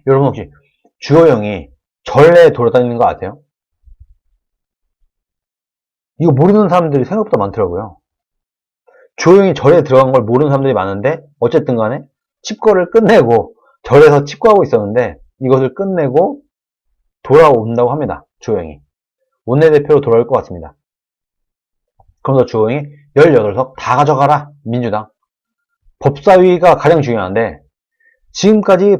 여러분 혹시 주호영이 절에 돌아다니는 거 아세요? 이거 모르는 사람들이 생각보다 많더라고요. 주호영이 절에 들어간 걸 모르는 사람들이 많은데 어쨌든 간에 칩거를 끝내고 절에서 칩거하고 있었는데 이것을 끝내고 돌아온다고 합니다. 주호영이. 원내대표로 돌아올 것 같습니다. 그러면서 주호영이 18석 다 가져가라. 민주당. 법사위가 가장 중요한데 지금까지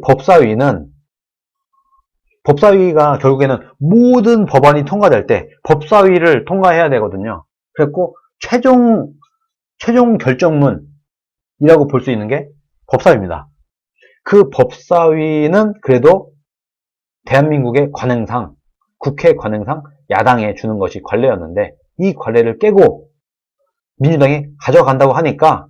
법사위가 결국에는 모든 법안이 통과될 때 법사위를 통과해야 되거든요. 그랬고 최종 결정문이라고 볼 수 있는 게 법사위입니다. 그 법사위는 그래도 대한민국의 관행상, 국회 관행상 야당에 주는 것이 관례였는데 이 관례를 깨고 민주당이 가져간다고 하니까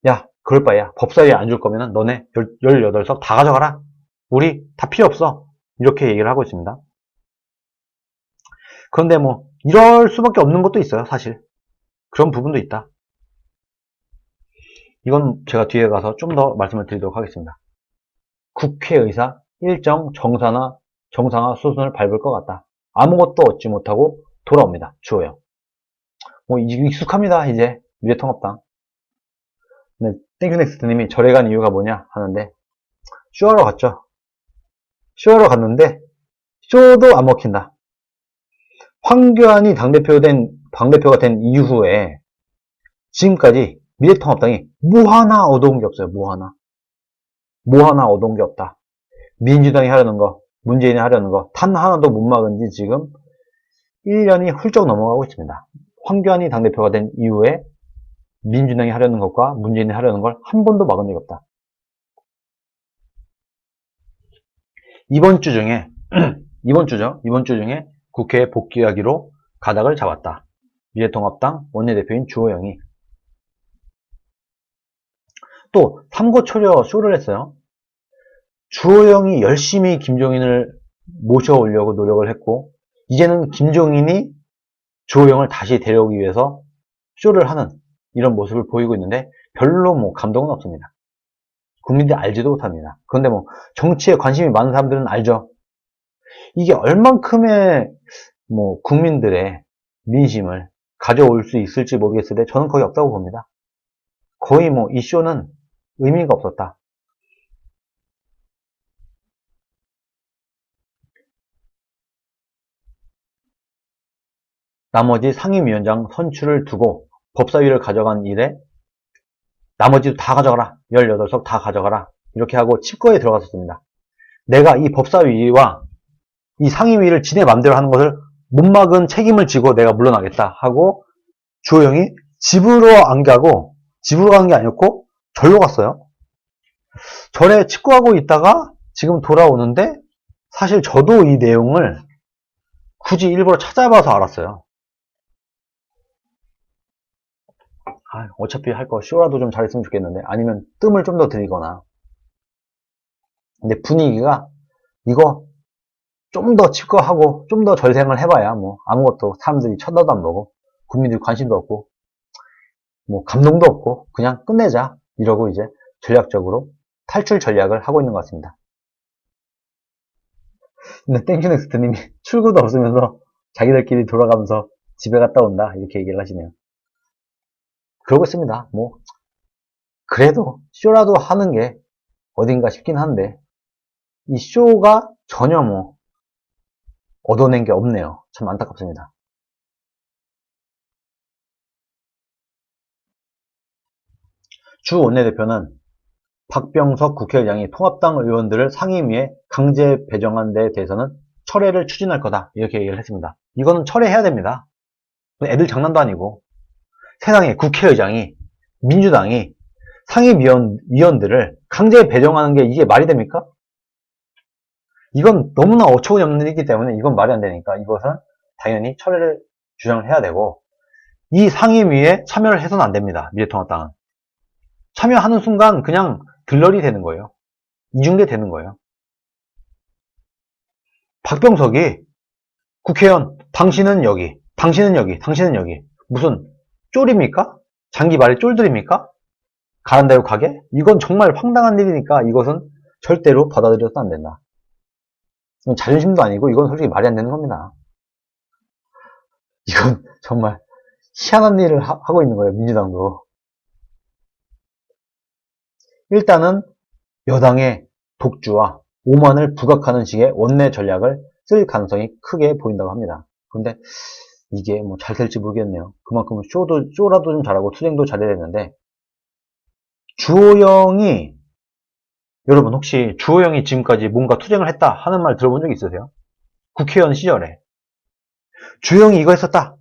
야, 그럴 바에야 법사위에 안 줄 거면 너네 18석 다 가져가라. 우리 다 필요 없어. 이렇게 얘기를 하고 있습니다. 그런데 뭐 이럴 수밖에 없는 것도 있어요. 사실. 그런 부분도 있다. 이건 제가 뒤에 가서 좀 더 말씀을 드리도록 하겠습니다. 국회의사 일정 정상화 수순을 밟을 것 같다. 아무것도 얻지 못하고 돌아옵니다. 주호영. 뭐 익숙합니다. 이제 미래통합당. 네, 땡큐넥스트님이 절에 간 이유가 뭐냐 하는데 쇼하러 갔죠. 쇼하러 갔는데 쇼도 안 먹힌다. 황교안이 당대표가 된 이후에 지금까지 미래통합당이 뭐 하나 얻어온 게 없어요. 뭐 하나 얻어온 게 없다. 민주당이 하려는 거, 문재인이 하려는 거 단 하나도 못 막은 지 지금 1년이 훌쩍 넘어가고 있습니다. 황교안이 당대표가 된 이후에 민주당이 하려는 것과 문재인이 하려는 걸 한 번도 막은 적이 없다. 이번 주 중에 국회에 복귀하기로 가닥을 잡았다. 미래통합당 원내대표인 주호영이 또 삼고초려 쇼를 했어요. 주호영이 열심히 김종인을 모셔오려고 노력을 했고 이제는 김종인이 주호영을 다시 데려오기 위해서 쇼를 하는 이런 모습을 보이고 있는데 별로 뭐 감동은 없습니다. 국민들이 알지도 못합니다. 그런데 뭐 정치에 관심이 많은 사람들은 알죠. 이게 얼만큼의 뭐 국민들의 민심을 가져올 수 있을지 모르겠을 때 저는 거의 없다고 봅니다. 거의 뭐 이 쇼는 의미가 없었다. 나머지 상임위원장 선출을 두고 법사위를 가져간 일에 나머지도 다 가져가라. 18석 다 가져가라. 이렇게 하고 칩거에 들어갔었습니다. 내가 이 법사위와 이 상임위를 지네 맘대로 하는 것을 못 막은 책임을 지고 내가 물러나겠다 하고 주호영이 집으로 간 게 아니었고 절로 갔어요. 절에 칩거하고 있다가 지금 돌아오는데 사실 저도 이 내용을 굳이 일부러 찾아봐서 알았어요. 어차피 할 거 쇼라도 좀 잘했으면 좋겠는데 아니면 뜸을 좀 더 들이거나. 근데 분위기가 이거 좀 더 칩거하고 좀 더 절생을 해봐야 뭐 아무것도 사람들이 쳐다도 안 보고 국민들이 관심도 없고 뭐 감동도 없고 그냥 끝내자 이러고 이제 전략적으로 탈출 전략을 하고 있는 것 같습니다. 근데 땡큐넥스트님이 출구도 없으면서 자기들끼리 돌아가면서 집에 갔다 온다 이렇게 얘기를 하시네요. 그러고 있습니다. 뭐 그래도 쇼라도 하는 게 어딘가 싶긴 한데 이 쇼가 전혀 뭐 얻어낸 게 없네요. 참 안타깝습니다. 주 원내대표는 박병석 국회의장이 통합당 의원들을 상임위에 강제 배정한 데에 대해서는 철회를 추진할 거다 이렇게 얘기를 했습니다. 이거는 철회해야 됩니다. 애들 장난도 아니고 세상에 국회의장이 민주당이 상임위원들을 강제 배정하는 게 이게 말이 됩니까? 이건 너무나 어처구니 없는 일이기 때문에 이건 말이 안 되니까 이것은 당연히 철회를 주장을 해야 되고 이 상임위에 참여를 해서는 안 됩니다. 미래통합당은. 참여하는 순간 그냥 들러리 되는 거예요. 이중대 되는 거예요. 박병석이 국회의원 당신은 여기 당신은 여기 무슨 쫄입니까? 장기 말이 쫄들입니까? 가는 대로 가게? 이건 정말 황당한 일이니까 이것은 절대로 받아들여도 안 된다. 이건 자존심도 아니고 이건 솔직히 말이 안 되는 겁니다. 이건 정말 희한한 일을 하고 있는 거예요. 민주당도. 일단은 여당의 독주와 오만을 부각하는 식의 원내 전략을 쓸 가능성이 크게 보인다고 합니다. 그런데 이게 뭐 잘 될지 모르겠네요. 그만큼 쇼라도 좀 잘하고 투쟁도 잘해야 되는데, 주호영이, 여러분 혹시 주호영이 지금까지 뭔가 투쟁을 했다 하는 말 들어본 적 있으세요? 국회의원 시절에 주호영이 이거 했었다,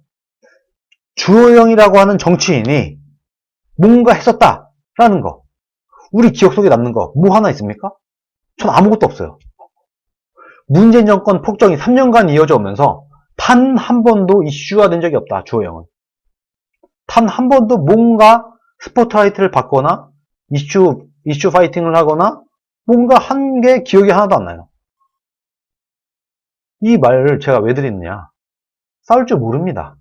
주호영이라고 하는 정치인이 뭔가 했었다라는 거, 우리 기억 속에 남는 거 뭐 하나 있습니까? 전 아무것도 없어요. 문재인 정권 폭정이 3년간 이어져 오면서 단 한 번도 이슈가 된 적이 없다. 주호영은 단 한 번도 뭔가 스포트라이트를 받거나 이슈 파이팅을 하거나 뭔가 한 게 기억이 하나도 안 나요. 이 말을 제가 왜 드리느냐, 싸울 줄 모릅니다.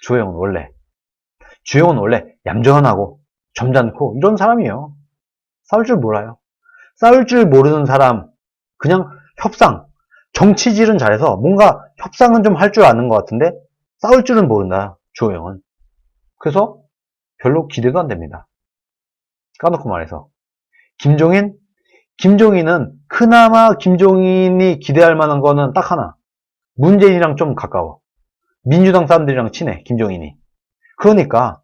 주호영은 원래 얌전하고 점잖고 이런 사람이에요. 싸울 줄 몰라요. 싸울 줄 모르는 사람, 그냥 협상, 정치질은 잘해서 뭔가 협상은 좀 할 줄 아는 것 같은데 싸울 줄은 모른다, 주호영은. 그래서 별로 기대도 안 됩니다. 까놓고 말해서. 김종인은 그나마 김종인이 기대할 만한 거는 딱 하나. 문재인이랑 좀 가까워. 민주당 사람들이랑 친해, 김종인이. 그러니까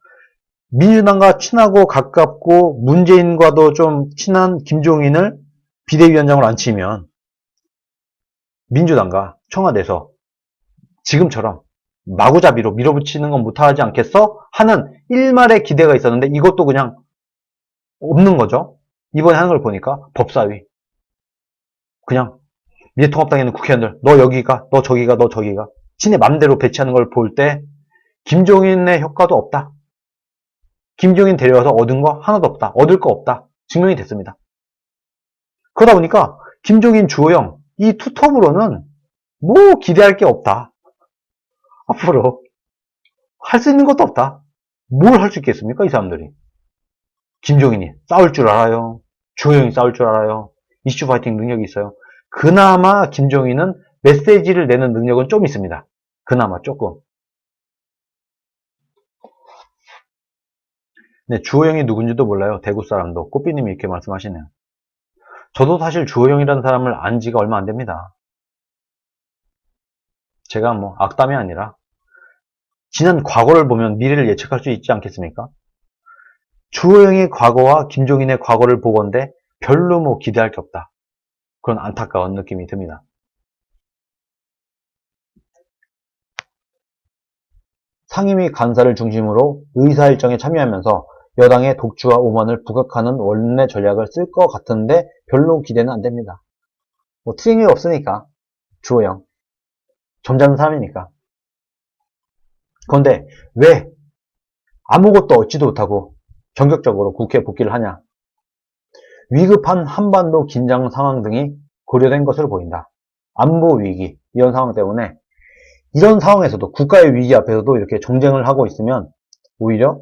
민주당과 친하고 가깝고 문재인과도 좀 친한 김종인을 비대위원장으로 앉히면 민주당과 청와대에서 지금처럼 마구잡이로 밀어붙이는 건 못하지 않겠어? 하는 일말의 기대가 있었는데 이것도 그냥 없는 거죠. 이번에 하는 걸 보니까 법사위, 그냥 미래통합당에 있는 국회의원들, 너 여기가, 너 저기가, 너 저기가 지네 맘대로 배치하는 걸 볼 때 김종인의 효과도 없다. 김종인 데려와서 얻은 거 하나도 없다. 얻을 거 없다. 증명이 됐습니다. 그러다 보니까 김종인, 주호영 이 투톱으로는 뭐 기대할 게 없다. 앞으로 할 수 있는 것도 없다. 뭘 할 수 있겠습니까, 이 사람들이? 김종인이 싸울 줄 알아요. 주호영이 싸울 줄 알아요. 이슈 파이팅 능력이 있어요. 그나마 김종인은 메시지를 내는 능력은 좀 있습니다. 그나마 조금. 네, 주호영이 누군지도 몰라요. 대구 사람도. 꽃비님이 이렇게 말씀하시네요. 저도 사실 주호영이라는 사람을 안 지가 얼마 안 됩니다. 제가 뭐 악담이 아니라 지난 과거를 보면 미래를 예측할 수 있지 않겠습니까? 주호영의 과거와 김종인의 과거를 보건대 별로 뭐 기대할 게 없다. 그런 안타까운 느낌이 듭니다. 상임위 간사를 중심으로 의사일정에 참여하면서 여당의 독주와 오만을 부각하는 원내 전략을 쓸 것 같은데 별로 기대는 안 됩니다. 뭐 투쟁이 없으니까, 주호영 점잖은 사람이니까. 그런데 왜 아무것도 얻지도 못하고 전격적으로 국회 복귀를 하냐? 위급한 한반도 긴장 상황 등이 고려된 것으로 보인다. 안보 위기, 이런 상황 때문에 이런 상황에서도, 국가의 위기 앞에서도 이렇게 정쟁을 하고 있으면 오히려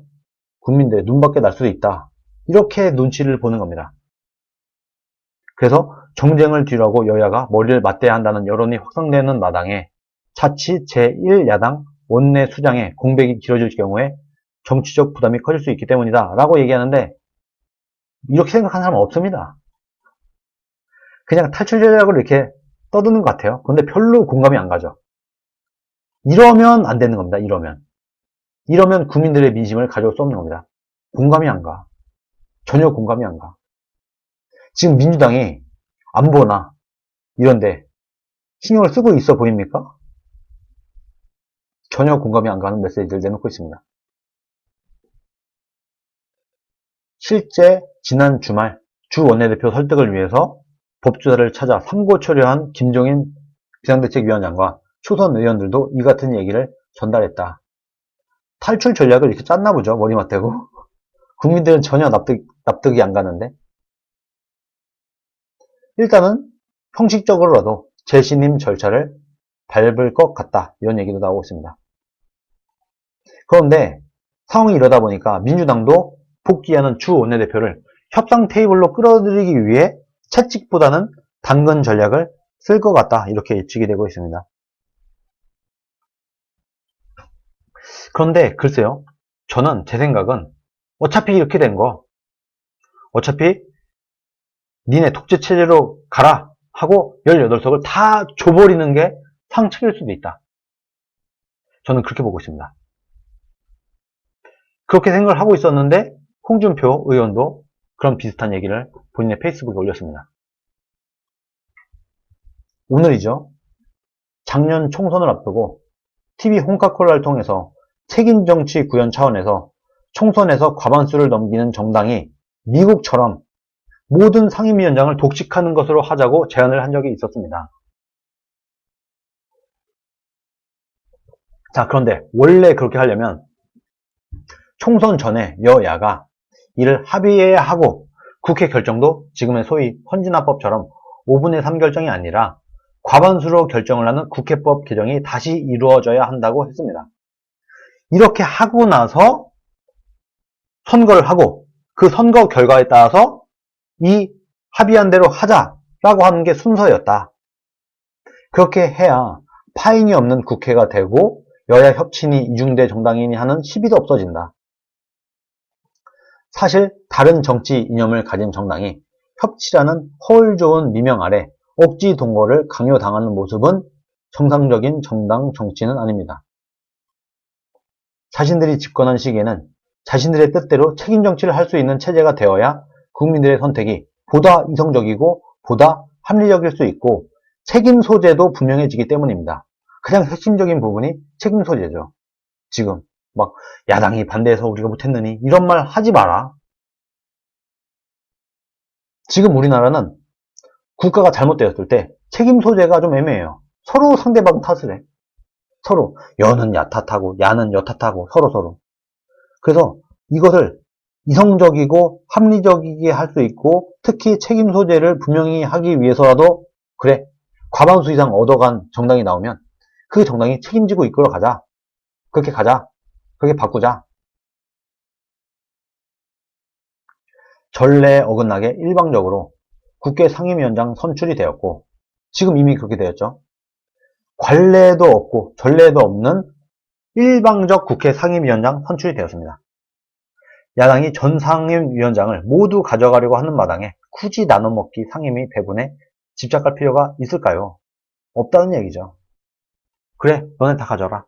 국민들의 눈밖에 날 수도 있다. 이렇게 눈치를 보는 겁니다. 그래서 정쟁을 뒤로하고 여야가 머리를 맞대야 한다는 여론이 확산되는 마당에 자칫 제1야당 원내 수장의 공백이 길어질 경우에 정치적 부담이 커질 수 있기 때문이다 라고 얘기하는데, 이렇게 생각하는 사람은 없습니다. 그냥 탈출 전략을 이렇게 떠드는 것 같아요. 근데 별로 공감이 안 가죠. 이러면 안 되는 겁니다. 이러면 국민들의 민심을 가져올 수 없는 겁니다. 공감이 안 가. 전혀 공감이 안 가. 지금 민주당이 안보나 이런데 신경을 쓰고 있어 보입니까? 전혀 공감이 안 가는 메시지를 내놓고 있습니다. 실제 지난 주말 주 원내대표 설득을 위해서 법조사를 찾아 삼고 초려한 김종인 비상대책위원장과 초선 의원들도 이 같은 얘기를 전달했다. 탈출 전략을 이렇게 짰나 보죠. 머리맡 대고. 국민들은 전혀 납득이 안 가는데. 일단은 형식적으로라도 재신임 절차를 밟을 것 같다. 이런 얘기도 나오고 있습니다. 그런데 상황이 이러다 보니까 민주당도 복귀하는 주 원내대표를 협상 테이블로 끌어들이기 위해 채찍보다는 당근 전략을 쓸 것 같다. 이렇게 예측이 되고 있습니다. 그런데 글쎄요. 저는 제 생각은 어차피 이렇게 된 거, 어차피 니네 독재체제로 가라 하고 18석을 다 줘버리는 게 상책일 수도 있다. 저는 그렇게 보고 있습니다. 그렇게 생각을 하고 있었는데 홍준표 의원도 그런 비슷한 얘기를 본인의 페이스북에 올렸습니다. 오늘이죠. 작년 총선을 앞두고 TV 홍카콜라를 통해서 책임정치 구현 차원에서 총선에서 과반수를 넘기는 정당이 미국처럼 모든 상임위원장을 독식하는 것으로 하자고 제안을 한 적이 있었습니다. 자, 그런데 원래 그렇게 하려면 총선 전에 여야가 이를 합의해야 하고 국회 결정도 지금의 소위 헌진화법처럼 5분의 3 결정이 아니라 과반수로 결정을 하는 국회법 개정이 다시 이루어져야 한다고 했습니다. 이렇게 하고 나서 선거를 하고 그 선거 결과에 따라서 이 합의한 대로 하자라고 하는 게 순서였다. 그렇게 해야 파인이 없는 국회가 되고 여야 협친이 이중대 정당인이 하는 시비도 없어진다. 사실 다른 정치 이념을 가진 정당이 협치라는 허울 좋은 미명 아래 억지 동거를 강요당하는 모습은 정상적인 정당 정치는 아닙니다. 자신들이 집권한 시기에는 자신들의 뜻대로 책임 정치를 할 수 있는 체제가 되어야 국민들의 선택이 보다 이성적이고 보다 합리적일 수 있고 책임 소재도 분명해지기 때문입니다. 가장 핵심적인 부분이 책임 소재죠. 지금 막 야당이 반대해서 우리가 못했느니 이런 말 하지 마라. 지금 우리나라는 국가가 잘못되었을 때 책임 소재가 좀 애매해요. 서로 상대방 탓을 해. 서로 여는 야 탓하고 야는 여 탓하고 서로. 그래서 이것을 이성적이고 합리적이게 할 수 있고 특히 책임 소재를 분명히 하기 위해서라도 그래 과반수 이상 얻어간 정당이 나오면 그 정당이 책임지고 이끌어 가자. 그렇게 가자. 그렇게 바꾸자. 전례에 어긋나게 일방적으로 국회 상임위원장 선출이 되었고 지금 이미 그렇게 되었죠. 관례도 없고 전례도 없는 일방적 국회 상임위원장 선출이 되었습니다. 야당이 전 상임위원장을 모두 가져가려고 하는 마당에 굳이 나눠먹기 상임위 배분에 집착할 필요가 있을까요? 없다는 얘기죠. 그래, 너네 다 가져라.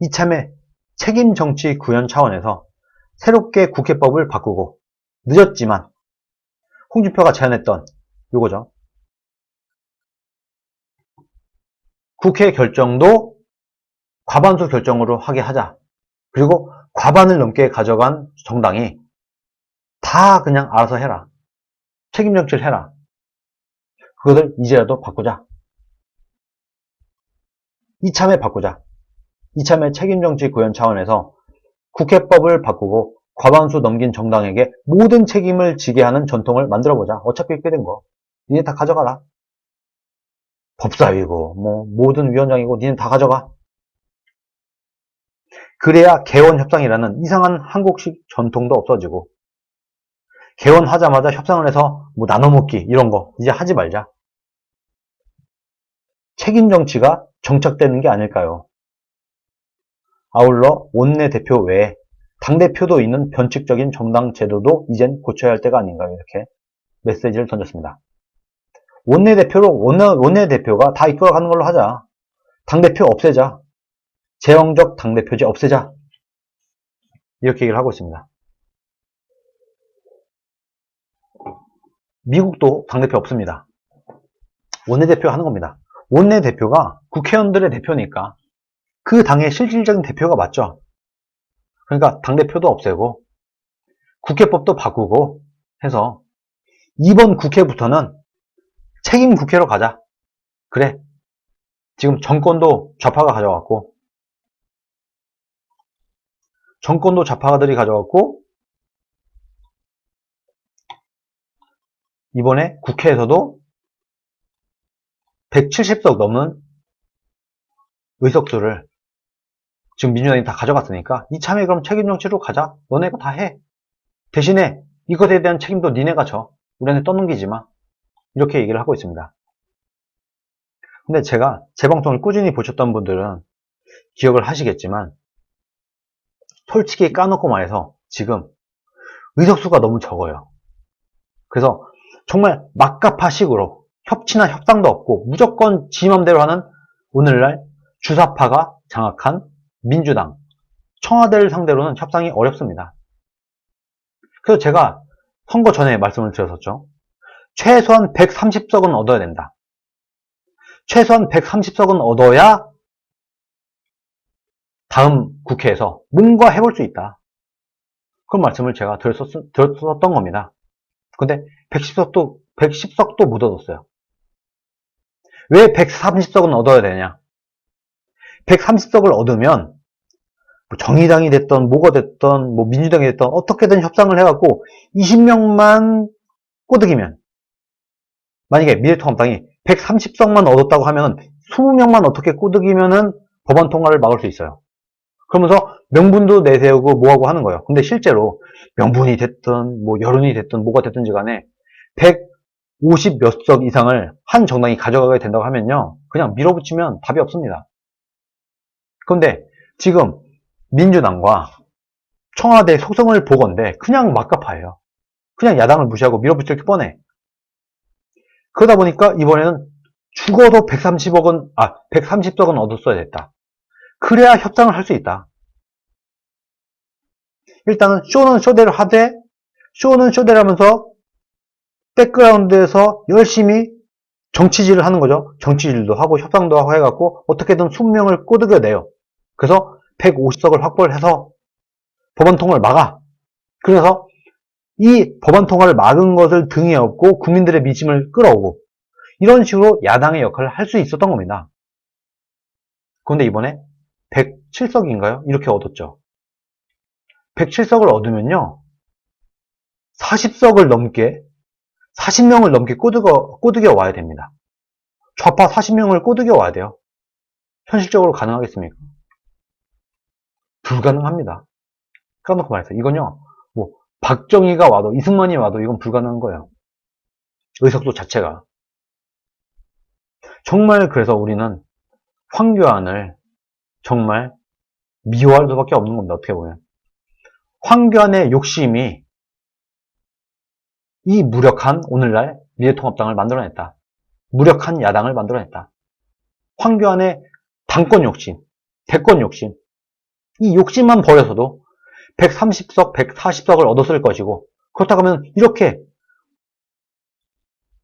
이참에 책임 정치 구현 차원에서 새롭게 국회법을 바꾸고 늦었지만 홍준표가 제안했던 요거죠. 국회 결정도 과반수 결정으로 하게 하자. 그리고 과반을 넘게 가져간 정당이 다 그냥 알아서 해라. 책임 정치를 해라. 그것을 이제라도 바꾸자. 이참에 바꾸자. 이참에 책임 정치 구현 차원에서 국회법을 바꾸고 과반수 넘긴 정당에게 모든 책임을 지게 하는 전통을 만들어보자. 어차피 이렇게 된 거. 니네 다 가져가라. 법사위고 뭐 모든 위원장이고 니네 다 가져가. 그래야 개원협상이라는 이상한 한국식 전통도 없어지고 개원하자마자 협상을 해서 뭐 나눠먹기 이런 거 이제 하지 말자. 책임 정치가 정착되는 게 아닐까요? 아울러 원내대표 외에 당대표도 있는 변칙적인 정당 제도도 이젠 고쳐야 할 때가 아닌가요? 이렇게 메시지를 던졌습니다. 원내대표가 다 이끌어가는 걸로 하자. 당대표 없애자. 제왕적 당대표제 없애자. 이렇게 얘기를 하고 있습니다. 미국도 당대표 없습니다. 원내대표 하는 겁니다. 원내대표가 국회의원들의 대표니까 그 당의 실질적인 대표가 맞죠. 그러니까 당대표도 없애고 국회법도 바꾸고 해서 이번 국회부터는 책임 국회로 가자. 그래. 지금 정권도 좌파가 가져갔고 정권도 좌파들이 가져갔고 이번에 국회에서도 170석 넘는 의석수를 지금 민주당이 다 가져갔으니까 이참에 그럼 책임 정치로 가자. 너네가 다 해. 대신에 이것에 대한 책임도 니네가 져. 우리한테 떠넘기지 마. 이렇게 얘기를 하고 있습니다. 근데 제가 제 방송을 꾸준히 보셨던 분들은 기억을 하시겠지만 솔직히 까놓고 말해서 지금 의석수가 너무 적어요. 그래서 정말 막가파식으로 협치나 협상도 없고 무조건 지 맘대로 하는 오늘날 주사파가 장악한 민주당, 청와대를 상대로는 협상이 어렵습니다. 그래서 제가 선거 전에 말씀을 드렸었죠. 최소한 130석은 얻어야 된다. 최소한 130석은 얻어야 다음 국회에서 뭔가 해볼 수 있다. 그런 말씀을 제가 드렸었던 겁니다. 근데 110석도 못 얻었어요. 왜 130석은 얻어야 되냐? 130석을 얻으면 정의당이 됐던 뭐가 됐던 뭐 민주당이 됐던 어떻게든 협상을 해갖고 20명만 꼬드기면, 만약에 미래통합당이 130석만 얻었다고 하면 20명만 어떻게 꼬드기면은 법안 통과를 막을 수 있어요. 그러면서 명분도 내세우고 뭐하고 하는 거예요. 근데 실제로 명분이 됐든 뭐 여론이 됐든 뭐가 됐든지 간에 150 몇 석 이상을 한 정당이 가져가게 된다고 하면요, 그냥 밀어붙이면 답이 없습니다. 그런데 지금 민주당과 청와대 속성을 보건대 그냥 막가파예요. 그냥 야당을 무시하고 밀어붙일 게 뻔해. 그러다 보니까 이번에는 죽어도 130석은 얻었어야 됐다. 그래야 협상을 할 수 있다. 일단은 쇼는 쇼대로 하되, 쇼는 쇼대로 하면서 백그라운드에서 열심히 정치질을 하는 거죠. 정치질도 하고 협상도 하고 해갖고 어떻게든 20명을 꼬드겨내요. 그래서 150석을 확보를 해서 법안 통과를 막아. 그래서 이 법안 통과를 막은 것을 등에 업고 국민들의 민심을 끌어오고, 이런 식으로 야당의 역할을 할 수 있었던 겁니다. 그런데 이번에 107석인가요? 이렇게 얻었죠. 107석을 얻으면요, 40석을 넘게, 40명을 넘게 꼬드겨 와야 됩니다. 좌파 40명을 꼬드겨 와야 돼요. 현실적으로 가능하겠습니까? 불가능합니다. 까놓고 말해서 이건요, 뭐 박정희가 와도 이승만이 와도 이건 불가능한 거예요. 의석수 자체가. 정말 그래서 우리는 황교안을 정말 미워할 수밖에 없는 겁니다. 어떻게 보면 황교안의 욕심이 이 무력한 오늘날 미래통합당을 만들어냈다. 무력한 야당을 만들어냈다. 황교안의 당권 욕심, 대권 욕심, 이 욕심만 버려서도 130석, 140석을 얻었을 것이고, 그렇다고 하면 이렇게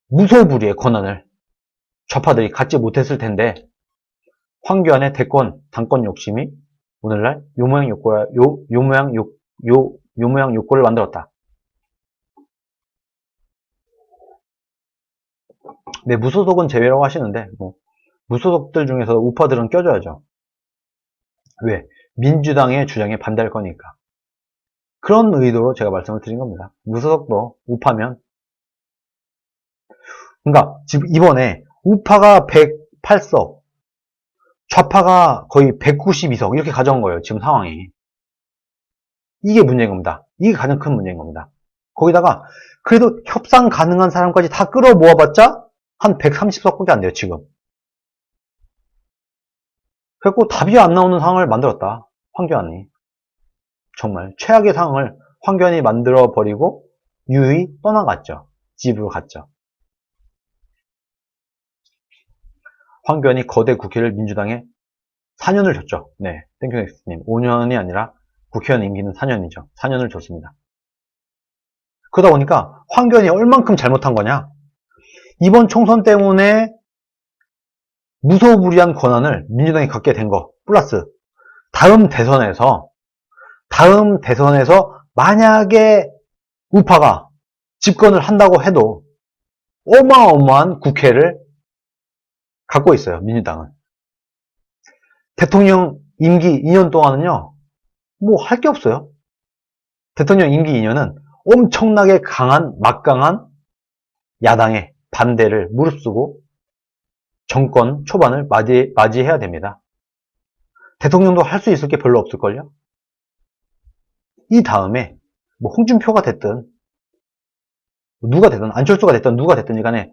무소불위의 권한을 좌파들이 갖지 못했을 텐데, 황교안의 대권, 당권 욕심이 오늘날 요 모양 욕구를 만들었다. 네, 무소속은 제외라고 하시는데, 무소속들 중에서 우파들은 껴줘야죠. 왜? 민주당의 주장에 반대할 거니까. 그런 의도로 제가 말씀을 드린 겁니다. 무소속도 우파면, 그러니까 지금 이번에 우파가 108석, 좌파가 거의 192석 이렇게 가져온 거예요. 지금 상황이. 이게 문제인 겁니다. 이게 가장 큰 문제인 겁니다. 거기다가 그래도 협상 가능한 사람까지 다 끌어 모아봤자 한 130석밖에 안 돼요, 지금. 그래갖고 답이 안 나오는 상황을 만들었다, 황교안이. 정말 최악의 상황을 황교안이 만들어버리고 유유히 떠나갔죠. 집으로 갔죠. 황교안이 거대 국회를 민주당에 4년을 줬죠. 네, 땡큐넥스님. 5년이 아니라 국회의원 임기는 4년이죠. 4년을 줬습니다. 그러다 보니까 황교안이 얼만큼 잘못한 거냐? 이번 총선 때문에 무소불위한 권한을 민주당이 갖게 된 거, 플러스 다음 대선에서 만약에 우파가 집권을 한다고 해도 어마어마한 국회를 갖고 있어요, 민주당은. 대통령 임기 2년 동안은요, 뭐 할 게 없어요. 대통령 임기 2년은 엄청나게 막강한 야당의 반대를 무릅쓰고 정권 초반을 맞이해야 됩니다. 대통령도 할 수 있을 게 별로 없을걸요? 이 다음에 뭐 홍준표가 됐든 누가 됐든 안철수가 됐든 누가 됐든지 간에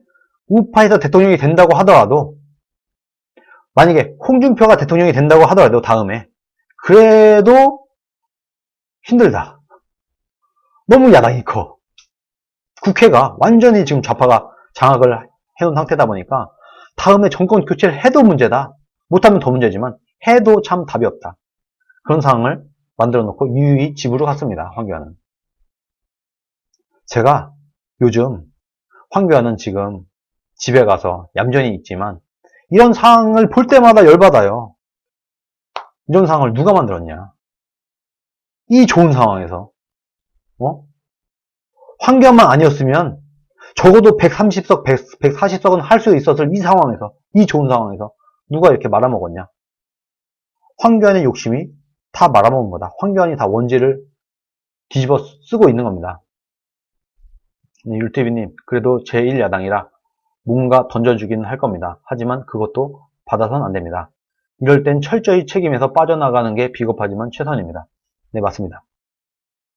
우파에서 대통령이 된다고 하더라도, 만약에 홍준표가 대통령이 된다고 하더라도 다음에, 그래도 힘들다. 너무 야당이 커. 국회가 완전히 지금 좌파가 장악을 해놓은 상태다 보니까 다음에 정권 교체를 해도 문제다. 못하면 더 문제지만 해도 참 답이 없다. 그런 상황을 만들어 놓고 유유히 집으로 갔습니다. 황교안은. 제가 요즘 황교안은 지금 집에 가서 얌전히 있지만 이런 상황을 볼 때마다 열받아요. 이런 상황을 누가 만들었냐. 이 좋은 상황에서 황교안만 아니었으면 적어도 130석, 140석은 할 수 있었을 이 상황에서, 이 좋은 상황에서 누가 이렇게 말아먹었냐. 황교안의 욕심이 다 말아먹은 거다. 황교안이 다 원지를 뒤집어 쓰고 있는 겁니다. 네, 율TV님, 그래도 제1야당이라 뭔가 던져주기는 할 겁니다. 하지만 그것도 받아서는 안 됩니다. 이럴 땐 철저히 책임에서 빠져나가는 게 비겁하지만 최선입니다. 네, 맞습니다.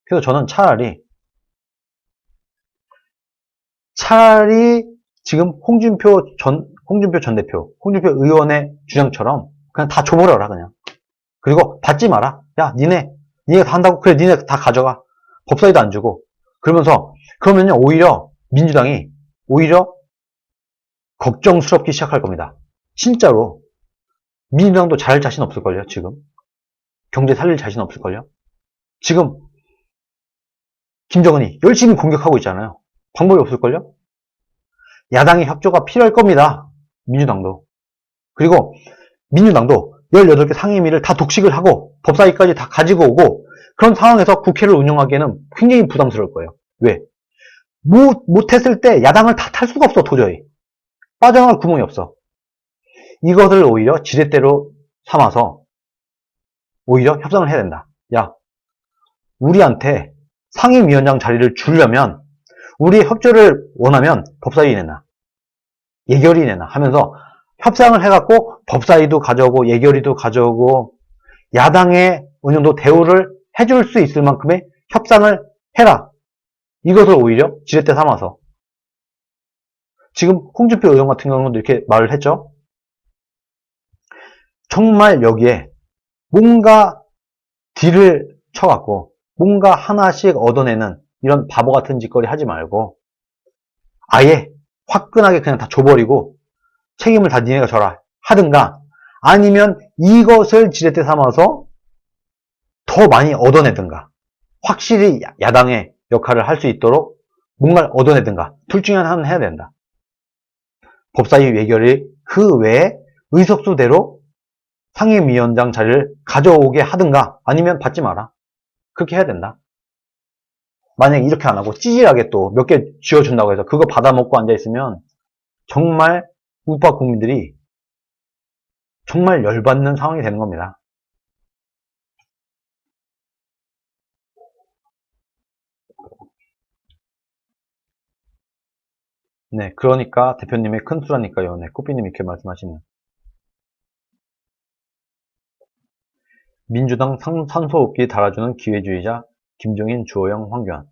그래서 저는 차라리 지금 홍준표 전 대표, 홍준표 의원의 주장처럼 그냥 다 줘버려라, 그냥. 그리고 받지 마라. 야, 니네가 다 한다고? 그래, 니네 다 가져가. 법사위도 안 주고. 그러면요, 오히려 민주당이 오히려 걱정스럽기 시작할 겁니다. 진짜로. 민주당도 잘할 자신 없을걸요, 지금. 경제 살릴 자신 없을걸요. 지금 김정은이 열심히 공격하고 있잖아요. 방법이 없을걸요? 야당의 협조가 필요할 겁니다. 민주당도. 그리고 민주당도 18개 상임위를 다 독식을 하고 법사위까지 다 가지고 오고 그런 상황에서 국회를 운영하기에는 굉장히 부담스러울 거예요. 왜? 못했을 때 야당을 다 탈 수가 없어, 도저히. 빠져나갈 구멍이 없어. 이것을 오히려 지렛대로 삼아서 오히려 협상을 해야 된다. 야, 우리한테 상임위원장 자리를 주려면 우리의 협조를 원하면 법사위 내놔. 예결위 내놔 하면서 협상을 해갖고 법사위도 가져오고 예결위도 가져오고 야당의 어느 정도 대우를 해줄 수 있을 만큼의 협상을 해라. 이것을 오히려 지렛대 삼아서 지금 홍준표 의원 같은 경우도 이렇게 말을 했죠. 정말 여기에 뭔가 딜을 쳐갖고 뭔가 하나씩 얻어내는 이런 바보 같은 짓거리 하지 말고 아예 화끈하게 그냥 다 줘버리고 책임을 다 니네가 져라 하든가 아니면 이것을 지렛대 삼아서 더 많이 얻어내든가 확실히 야당의 역할을 할 수 있도록 뭔가를 얻어내든가 둘 중에 하나는 해야 된다. 법사위 예결위 그 외에 의석수대로 상임위원장 자리를 가져오게 하든가 아니면 받지 마라. 그렇게 해야 된다. 만약에 이렇게 안 하고 찌질하게 또 몇 개 쥐어준다고 해서 그거 받아먹고 앉아있으면 정말 우파 국민들이 정말 열받는 상황이 되는 겁니다. 네, 그러니까 대표님의 큰 수라니까요. 네, 꾸삐님 이렇게 말씀하시는. 민주당 산소호흡기 달아주는 기회주의자 김종인, 주호영, 황교안.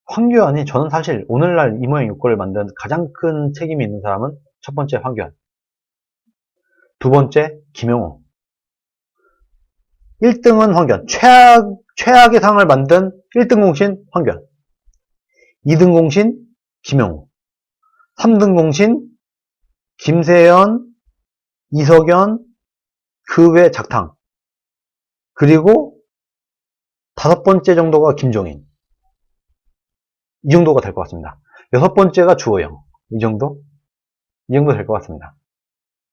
황교안이 저는 사실 오늘날 이 모양 요건을 만든 가장 큰 책임이 있는 사람은 첫 번째 황교안, 두 번째 김영호, 1등은 황교안, 최악의 상황을 만든 1등 공신 황교안, 2등 공신 김영호, 3등 공신 김세연, 이석연, 그 외 작탕, 그리고 5번째 정도가 김종인. 이 정도가 될 것 같습니다. 6번째가 주호영. 이 정도 될 것 같습니다.